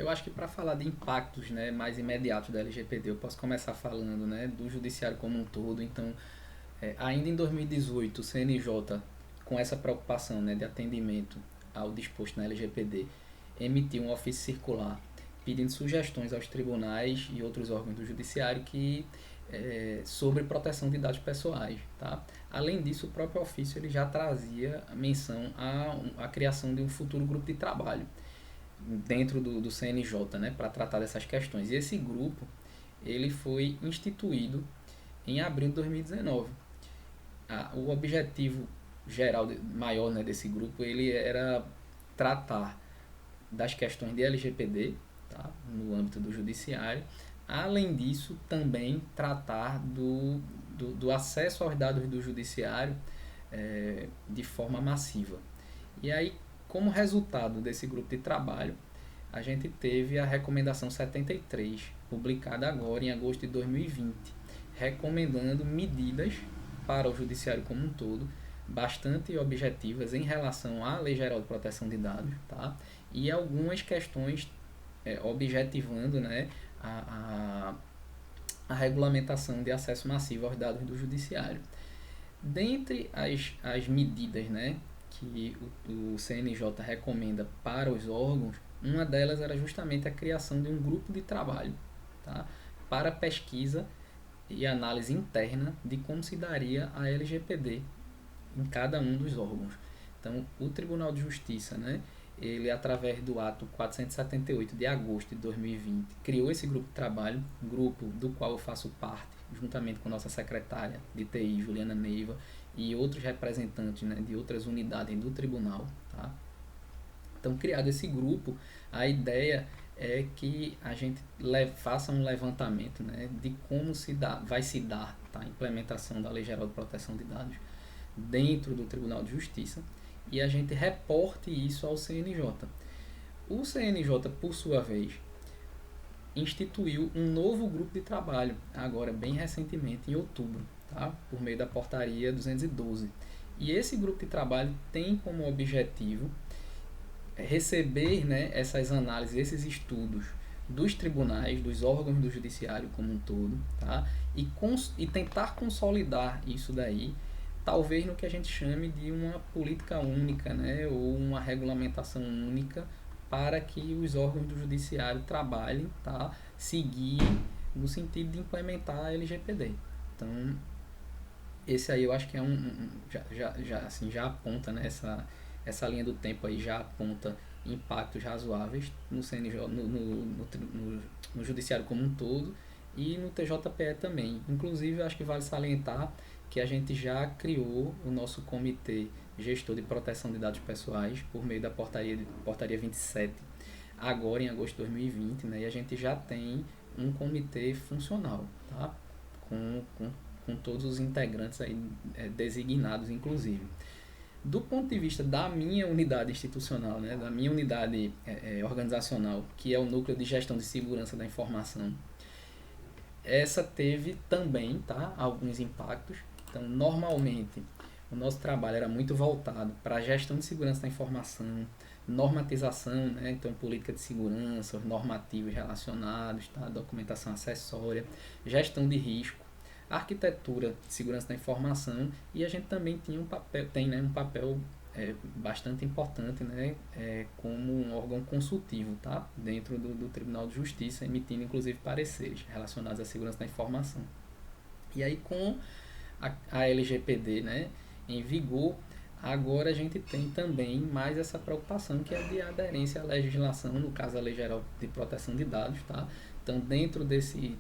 Eu acho que para falar de impactos, né, mais imediatos da LGPD, eu posso começar falando, né, do judiciário como um todo. Então, ainda em 2018, o CNJ, com essa preocupação, né, de atendimento ao disposto na LGPD, emitiu um ofício circular pedindo sugestões aos tribunais e outros órgãos do judiciário sobre proteção de dados pessoais. Tá? Além disso, o próprio ofício ele já trazia menção à criação de um futuro grupo de trabalho dentro do CNJ, né, para tratar dessas questões. E esse grupo ele foi instituído em abril de 2019. O objetivo geral maior, né, desse grupo ele era tratar das questões de LGPD, tá, no âmbito do judiciário. Além disso, também tratar do acesso aos dados do judiciário de forma massiva. E aí, como resultado desse grupo de trabalho, a gente teve a recomendação 73, publicada agora em agosto de 2020, recomendando medidas para o judiciário como um todo, bastante objetivas em relação à Lei Geral de Proteção de Dados, tá? E algumas questões objetivando, né, a regulamentação de acesso massivo aos dados do judiciário. Dentre as medidas, né, que o CNJ recomenda para os órgãos, uma delas era justamente a criação de um grupo de trabalho, tá, para pesquisa e análise interna de como se daria a LGPD em cada um dos órgãos. Então, o Tribunal de Justiça, né, ele, através do ato 478 de agosto de 2020, criou esse grupo de trabalho, grupo do qual eu faço parte, juntamente com nossa secretária de TI, Juliana Neiva, e outros representantes, né, de outras unidades do tribunal. Tá? Então, criado esse grupo, a ideia é que a gente faça um levantamento, né, de como vai se dar, tá, a implementação da Lei Geral de Proteção de Dados dentro do Tribunal de Justiça e a gente reporte isso ao CNJ. O CNJ, por sua vez, instituiu um novo grupo de trabalho, agora bem recentemente, em outubro, tá? Por meio da portaria 212. E esse grupo de trabalho tem como objetivo receber, né, essas análises, esses estudos dos tribunais, dos órgãos do judiciário como um todo, tá? E tentar consolidar isso daí, talvez no que a gente chame de uma política única, né, ou uma regulamentação única para que os órgãos do judiciário trabalhem, tá, seguirem no sentido de implementar a LGPD. Então, esse aí eu acho que é já aponta, né, essa linha do tempo aí já aponta impactos razoáveis no CNJ, no judiciário como um todo e no TJPE também. Inclusive, eu acho que vale salientar que a gente já criou o nosso comitê gestor de proteção de dados pessoais por meio da portaria 27, agora em agosto de 2020, né? E a gente já tem um comitê funcional, tá? Com todos os integrantes aí, designados, inclusive. Do ponto de vista da minha unidade institucional, né, da minha unidade organizacional, que é o Núcleo de Gestão de Segurança da Informação, essa teve também, tá, alguns impactos. Então, normalmente, o nosso trabalho era muito voltado para a gestão de segurança da informação, normatização, né, então política de segurança, os normativos relacionados, tá, documentação acessória, gestão de risco, arquitetura de segurança da informação, e a gente também tem, né, um papel bastante importante, né, como um órgão consultivo, tá, dentro do Tribunal de Justiça, emitindo inclusive pareceres relacionados à segurança da informação. E aí, com a LGPD, né, em vigor, agora a gente tem também mais essa preocupação que é de aderência à legislação, no caso a Lei Geral de Proteção de Dados, tá? Então, dentro desse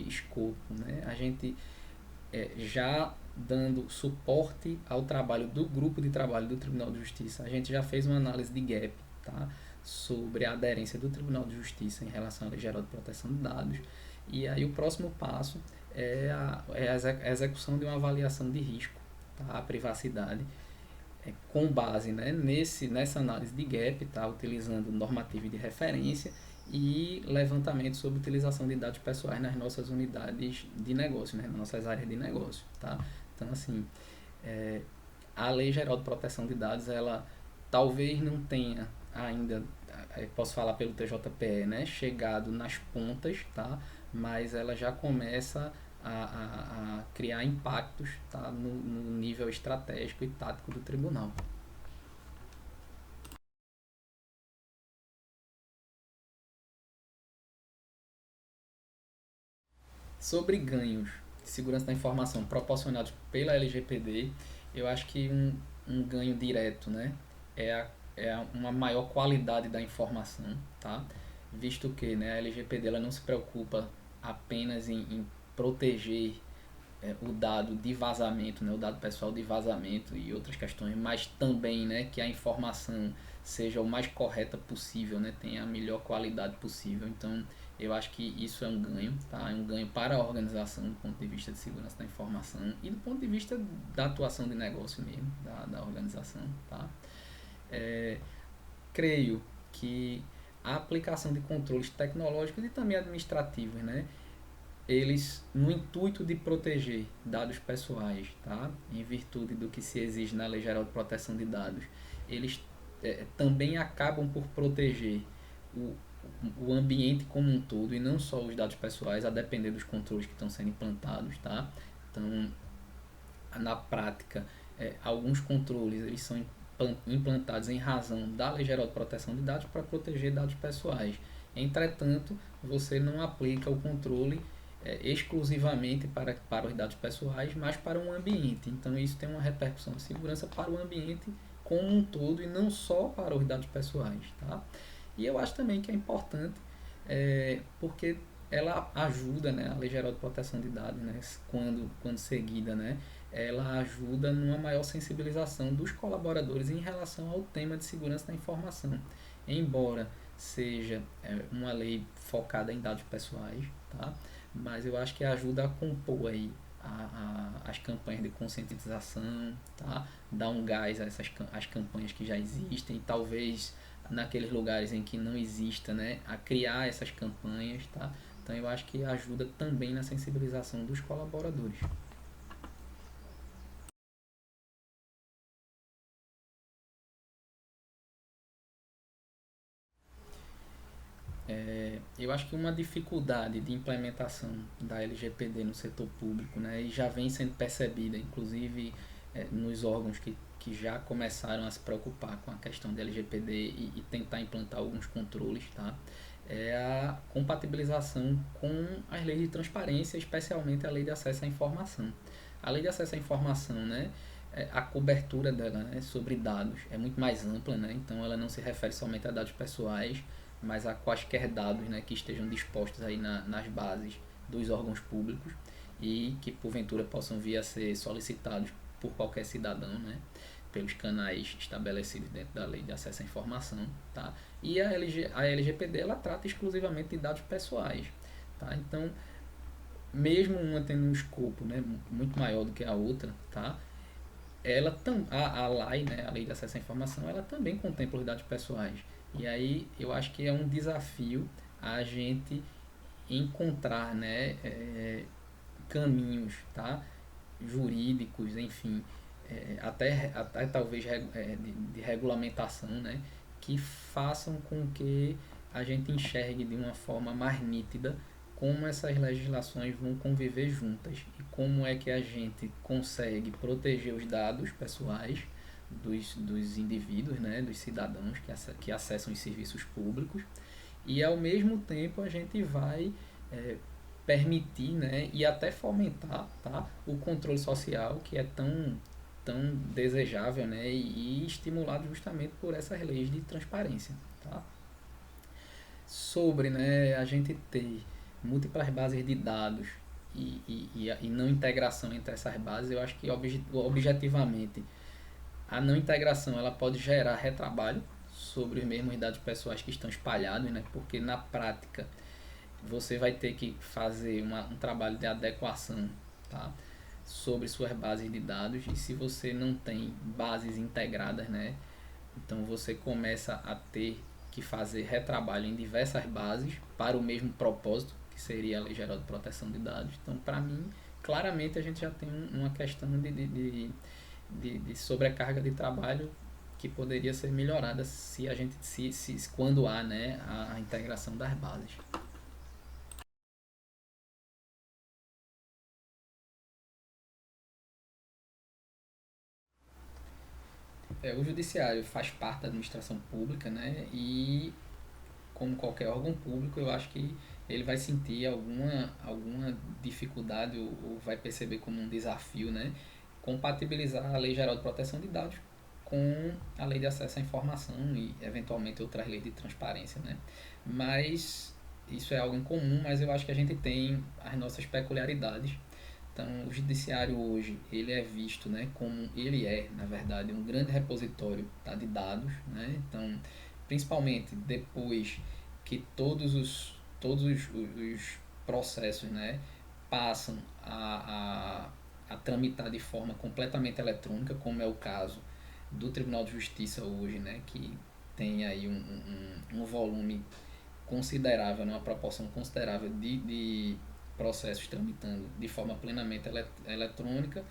escopo, né, a gente já dando suporte ao trabalho do grupo de trabalho do Tribunal de Justiça, a gente já fez uma análise de gap, tá, sobre a aderência do Tribunal de Justiça em relação à Lei Geral de Proteção de Dados. E aí o próximo passo é a execução de uma avaliação de risco, tá, à privacidade, com base, né, nessa análise de gap, tá, utilizando normativa de referência e levantamento sobre utilização de dados pessoais nas nossas unidades de negócio, né, nas nossas áreas de negócio. Tá? Então, assim, a Lei Geral de Proteção de Dados, ela talvez não tenha ainda, posso falar pelo TJPE, né, chegado nas pontas, tá? Mas ela já começa a criar impactos, tá? No nível estratégico e tático do tribunal. Sobre ganhos de segurança da informação proporcionados pela LGPD, eu acho que um ganho direto, né, uma maior qualidade da informação, tá? Visto que, né, a LGPD ela não se preocupa apenas em proteger o dado de vazamento, né, o dado pessoal de vazamento e outras questões, mas também, né, que a informação seja o mais correta possível, né, tenha a melhor qualidade possível. Então, eu acho que isso é um ganho, tá? É um ganho para a organização do ponto de vista de segurança da informação e do ponto de vista da atuação de negócio mesmo, da organização, tá? É, creio que a aplicação de controles tecnológicos e também administrativos, né, eles, no intuito de proteger dados pessoais, tá? Em virtude do que se exige na Lei Geral de Proteção de Dados, eles também acabam por proteger o, o ambiente como um todo e não só os dados pessoais, a depender dos controles que estão sendo implantados, tá? Então, na prática, alguns controles eles são implantados em razão da Lei Geral de Proteção de Dados para proteger dados pessoais. Entretanto, você não aplica o controle exclusivamente para os dados pessoais, mas para um ambiente. Então, isso tem uma repercussão de segurança para o ambiente como um todo e não só para os dados pessoais. Tá? E eu acho também que é importante, porque ela ajuda, né, a Lei Geral de Proteção de Dados, né, quando seguida, né, ela ajuda numa maior sensibilização dos colaboradores em relação ao tema de segurança da informação. Embora seja uma lei focada em dados pessoais, tá? Mas eu acho que ajuda a compor aí as campanhas de conscientização, tá? Dar um gás a as campanhas que já existem, talvez naqueles lugares em que não exista, né, a criar essas campanhas, tá? Então eu acho que ajuda também na sensibilização dos colaboradores. Eu acho que uma dificuldade de implementação da LGPD no setor público, né, e já vem sendo percebida, inclusive nos órgãos que já começaram a se preocupar com a questão da LGPD e tentar implantar alguns controles, tá? É a compatibilização com as leis de transparência, especialmente a lei de acesso à informação. A lei de acesso à informação, né, a cobertura dela, né, sobre dados é muito mais ampla, né, então ela não se refere somente a dados pessoais, mas a quaisquer dados, né, que estejam dispostos aí nas bases dos órgãos públicos e que porventura possam vir a ser solicitados por qualquer cidadão, né, pelos canais estabelecidos dentro da lei de acesso à informação, tá? E a LGPD ela trata exclusivamente de dados pessoais, tá? Então, mesmo uma tendo um escopo, né, muito maior do que a outra, tá? A lei, né, a lei de acesso à informação, ela também contempla os dados pessoais. E aí eu acho que é um desafio a gente encontrar, né, caminhos, tá, jurídicos, enfim, até talvez de regulamentação, né, que façam com que a gente enxergue de uma forma mais nítida como essas legislações vão conviver juntas e como é que a gente consegue proteger os dados pessoais dos indivíduos, né, dos cidadãos que acessam os serviços públicos e ao mesmo tempo a gente vai permitir, né, e até fomentar, tá, o controle social que é tão desejável, né, e estimulado justamente por essas leis de transparência, tá? Sobre, né, a gente ter múltiplas bases de dados e não integração entre essas bases, eu acho que objetivamente a não integração ela pode gerar retrabalho sobre os mesmos dados pessoais que estão espalhados, né, porque na prática você vai ter que fazer um trabalho de adequação, tá, sobre suas bases de dados e se você não tem bases integradas, né, então você começa a ter que fazer retrabalho em diversas bases para o mesmo propósito, que seria a Lei Geral de Proteção de Dados. Então, para mim, claramente a gente já tem uma questão de sobrecarga de trabalho que poderia ser melhorada se a gente quando há, né, a integração das bases. O judiciário faz parte da administração pública, né? E como qualquer órgão público, eu acho que ele vai sentir alguma dificuldade ou vai perceber como um desafio, né? Compatibilizar a Lei Geral de Proteção de Dados com a Lei de Acesso à Informação e eventualmente outras leis de transparência, né? Mas isso é algo em comum, mas eu acho que a gente tem as nossas peculiaridades. Então, o judiciário hoje, ele é visto, né, como ele é, na verdade, um grande repositório, tá, de dados, né? Então, principalmente depois que todos os processos, né, passam a tramitar de forma completamente eletrônica, como é o caso do Tribunal de Justiça hoje, né, que tem aí um volume considerável, né, uma proporção considerável de processos tramitando de forma plenamente eletrônica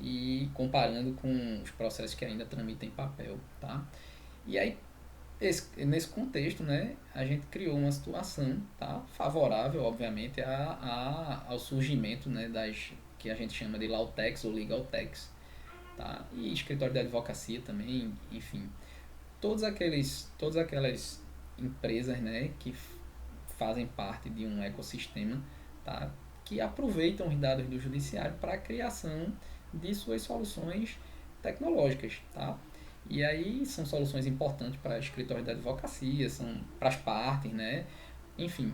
e comparando com os processos que ainda tramitam em papel, tá? E aí, nesse contexto, né, a gente criou uma situação, tá, favorável, obviamente, ao surgimento, né, das que a gente chama de Lawtechs ou Legaltechs, tá? E escritório de advocacia também, enfim, todas aquelas empresas, né, que fazem parte de um ecossistema, tá, que aproveitam os dados do judiciário para a criação de suas soluções tecnológicas, tá? E aí são soluções importantes para escritórios de advocacia, são para as partes, né? Enfim,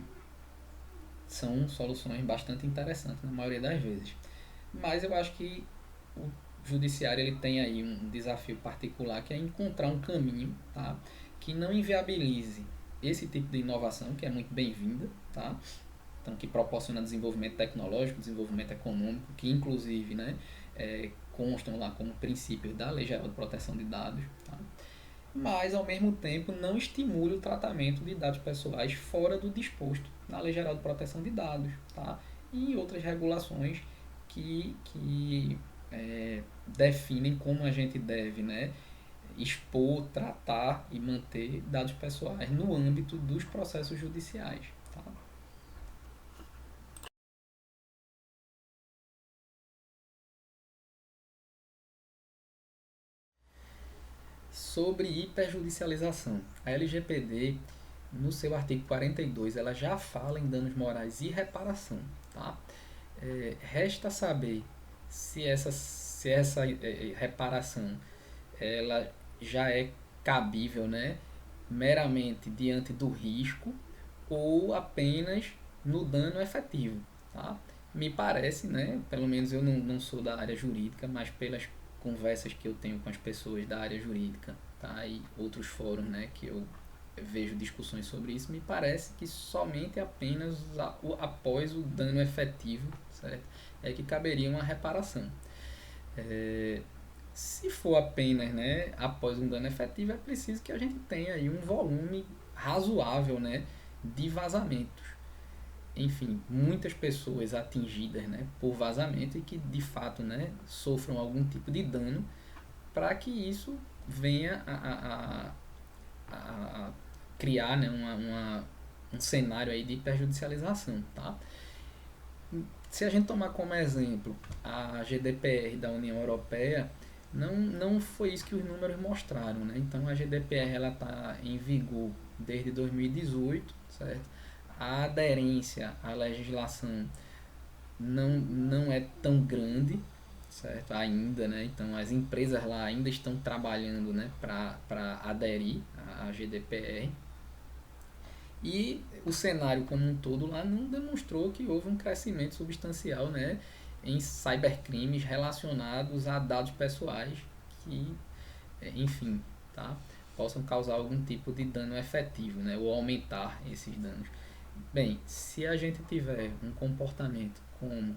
são soluções bastante interessantes na maioria das vezes. Mas eu acho que o judiciário ele tem aí um desafio particular que é encontrar um caminho, tá, que não inviabilize esse tipo de inovação que é muito bem-vinda, tá? Então que proporciona desenvolvimento tecnológico, desenvolvimento econômico, que inclusive, né, constam lá como princípios da Lei Geral de Proteção de Dados, tá? Mas ao mesmo tempo não estimule o tratamento de dados pessoais fora do disposto na Lei Geral de Proteção de Dados, tá? E em outras regulações que definem como a gente deve, né, expor, tratar e manter dados pessoais no âmbito dos processos judiciais. Tá? Sobre hiperjudicialização, a LGPD, no seu artigo 42, ela já fala em danos morais e reparação. Tá? Resta saber se essa reparação ela já é cabível, né, meramente diante do risco ou apenas no dano efetivo, tá? Me parece, né, pelo menos eu não sou da área jurídica, mas pelas conversas que eu tenho com as pessoas da área jurídica, tá, e outros fóruns, né, que eu vejo discussões sobre isso, me parece que somente apenas após o dano efetivo, certo, é que caberia uma reparação. É, Se for apenas, né, após um dano efetivo, é preciso que a gente tenha aí um volume razoável, né, de vazamentos. Enfim, muitas pessoas atingidas, né, por vazamento e que de fato, né, sofram algum tipo de dano para que isso venha a criar, né, um cenário aí de perjudicialização, tá? Se a gente tomar como exemplo a GDPR da União Europeia, não foi isso que os números mostraram, né? Então a GDPR ela está em vigor desde 2018, certo? A aderência à legislação não é tão grande, certo? Ainda, né? Então as empresas lá ainda estão trabalhando, né, para aderir à GDPR. E o cenário como um todo lá não demonstrou que houve um crescimento substancial, né, em cybercrimes relacionados a dados pessoais que, enfim, tá, possam causar algum tipo de dano efetivo, né, ou aumentar esses danos. Bem, se a gente tiver um comportamento como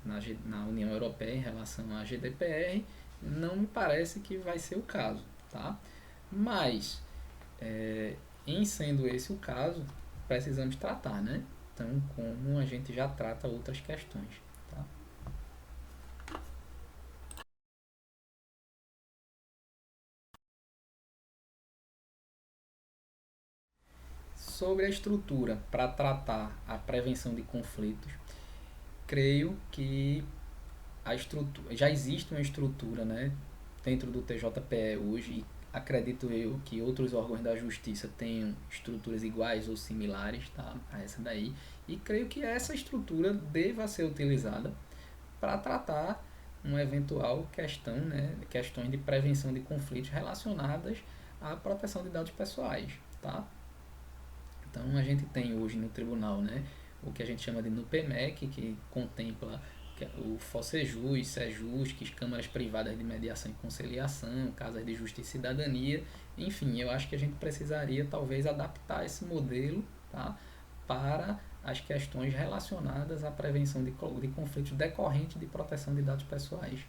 na União Europeia em relação à GDPR, não me parece que vai ser o caso, tá? Mas é, em sendo esse o caso, precisamos tratar, né? Então, como a gente já trata outras questões, tá? Sobre a estrutura para tratar a prevenção de conflitos, creio que a estrutura, já existe uma estrutura, né, dentro do TJPE hoje, e acredito eu que outros órgãos da justiça tenham estruturas iguais ou similares, tá, a essa daí, e creio que essa estrutura deva ser utilizada para tratar uma eventual questão, né, questões de prevenção de conflitos relacionadas à proteção de dados pessoais, tá? Então a gente tem hoje no tribunal, né, o que a gente chama de NUPEMEC, que contempla o FOCEJUS, SEJUS, que câmaras privadas de mediação e conciliação, casas de justiça e cidadania, enfim, eu acho que a gente precisaria talvez adaptar esse modelo, tá, para as questões relacionadas à prevenção de conflitos decorrentes de proteção de dados pessoais.